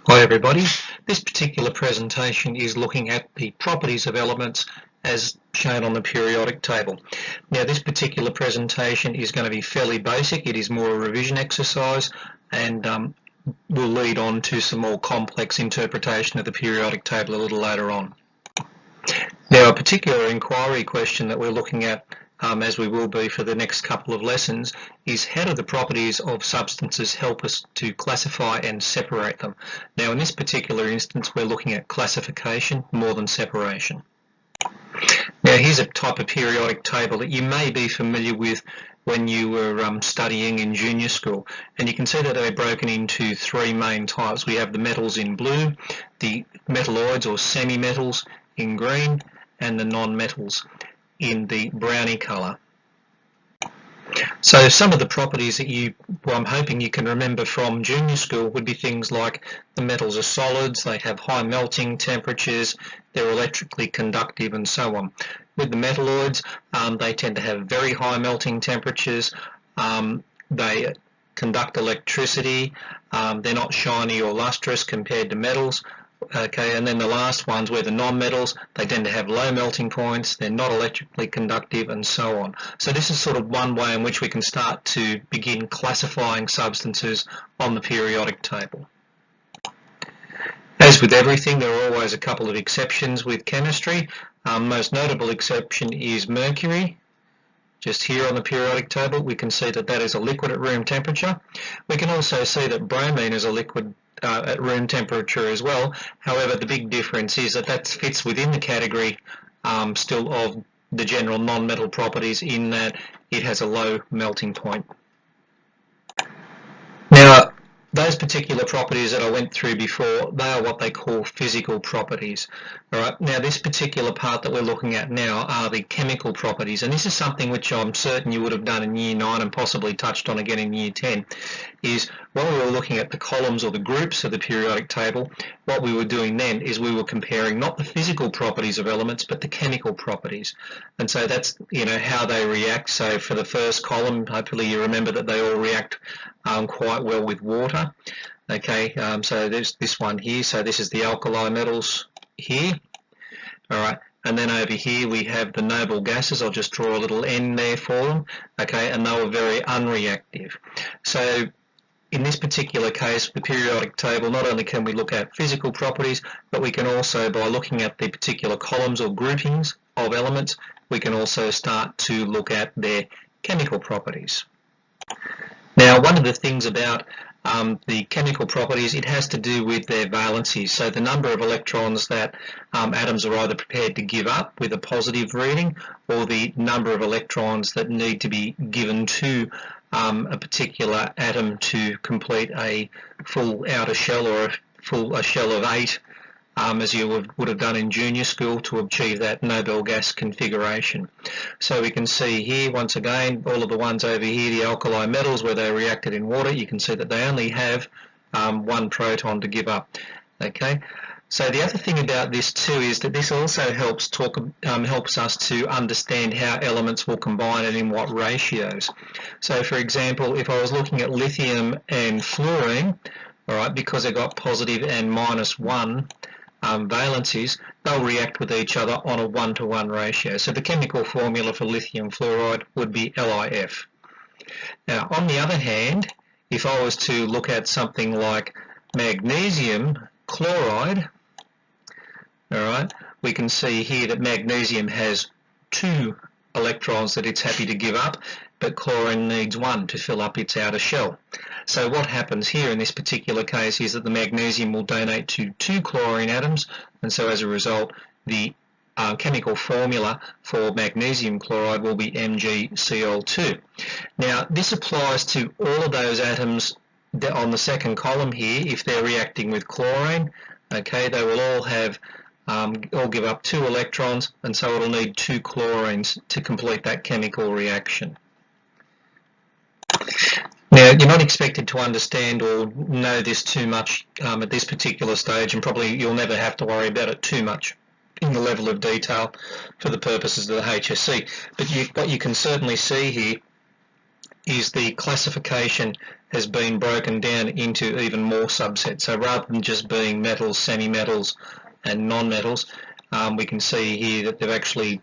Hi everybody, this particular presentation is looking at the properties of elements as shown on the periodic table. Now this particular presentation is going to be fairly basic, it is more a revision exercise and will lead on to some more complex interpretation of the periodic table a little later on. Now a particular inquiry question that we're looking at as we will be for the next couple of lessons, is how do the properties of substances help us to classify and separate them? Now in this particular instance we're looking at classification more than separation. Now here's a type of periodic table that you may be familiar with when you were studying in junior school, and you can see that they're broken into three main types. We have the metals in blue, the metalloids or semi-metals in green, and the non-metals in the brownie colour. So some of the properties that I'm hoping you can remember from junior school would be things like the metals are solids, they have high melting temperatures, they're electrically conductive and so on. With the metalloids, they tend to have very high melting temperatures, they conduct electricity, they're not shiny or lustrous compared to metals. Okay, and then the last ones were the non-metals. They tend to have low melting points, they're not electrically conductive and so on. So this is sort of one way in which we can start to begin classifying substances on the periodic table. As with everything, there are always a couple of exceptions with chemistry. Most notable exception is mercury. Just here on the periodic table we can see that that is a liquid at room temperature. We can also see that bromine is a liquid at room temperature as well. However, the big difference is that that fits within the category still of the general non-metal properties in that it has a low melting point. Now, those particular properties that I went through before, they are what they call physical properties. All right. Now, this particular part that we're looking at now are the chemical properties, and this is something which I'm certain you would have done in Year 9 and possibly touched on again in Year 10, is when we were looking at the columns or the groups of the periodic table, what we were doing then is we were comparing not the physical properties of elements, but the chemical properties. And so that's, how they react. So for the first column, hopefully you remember that they all react quite well with water. Okay, so there's this one here. So this is the alkali metals here. All right, and then over here we have the noble gases. I'll just draw a little N there for them. Okay, and they were very unreactive. So in this particular case, the periodic table, not only can we look at physical properties, but we can also, by looking at the particular columns or groupings of elements, we can also start to look at their chemical properties. Now, one of the things about the chemical properties, it has to do with their valencies. So the number of electrons that atoms are either prepared to give up with a positive reading, or the number of electrons that need to be given to a particular atom to complete a full outer shell, or a shell of 8, as you would have done in junior school to achieve that Nobel gas configuration. So we can see here once again all of the ones over here, the alkali metals, where they reacted in water, you can see that they only have one proton to give up. Okay. So the other thing about this too is that this also helps us to understand how elements will combine and in what ratios. So for example, if I was looking at lithium and fluorine, all right, because they've got positive and -1 valencies, they'll react with each other on a 1-to-1 ratio. So the chemical formula for lithium fluoride would be LiF. Now on the other hand, if I was to look at something like magnesium chloride, all right, we can see here that magnesium has 2 electrons that it's happy to give up, but chlorine needs 1 to fill up its outer shell. So what happens here in this particular case is that the magnesium will donate to 2 chlorine atoms, and so as a result the chemical formula for magnesium chloride will be MgCl2. Now this applies to all of those atoms on the second column here. If they're reacting with chlorine, okay, they will all have all give up 2 electrons, and so it'll need 2 chlorines to complete that chemical reaction. Now, you're not expected to understand or know this too much at this particular stage, and probably you'll never have to worry about it too much in the level of detail for the purposes of the HSC. But what you can certainly see here is the classification has been broken down into even more subsets. So rather than just being metals, semi-metals and non-metals, we can see here that they've actually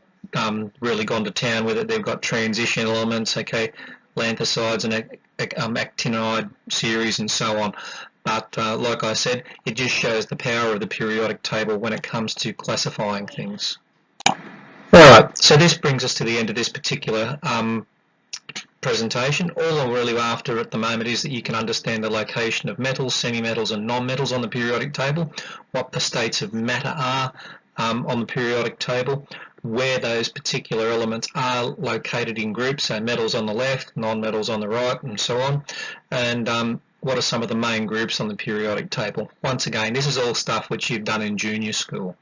really gone to town with it. They've got transition elements, okay, lanthosides and actinide series and so on. But like I said, it just shows the power of the periodic table when it comes to classifying things. Alright, so this brings us to the end of this particular presentation. All I'm really after at the moment is that you can understand the location of metals, semi-metals and non-metals on the periodic table, what the states of matter are on the periodic table, where those particular elements are located in groups, so metals on the left, non-metals on the right and so on, and what are some of the main groups on the periodic table. Once again, this is all stuff which you've done in junior school.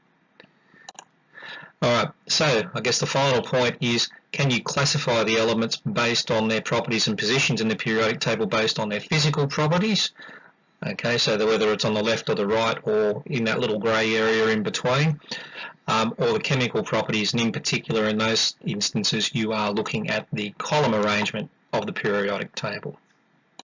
Alright, so I guess the final point is, can you classify the elements based on their properties and positions in the periodic table based on their physical properties? Okay, so whether it's on the left or the right or in that little grey area in between, or the chemical properties, and in particular in those instances you are looking at the column arrangement of the periodic table.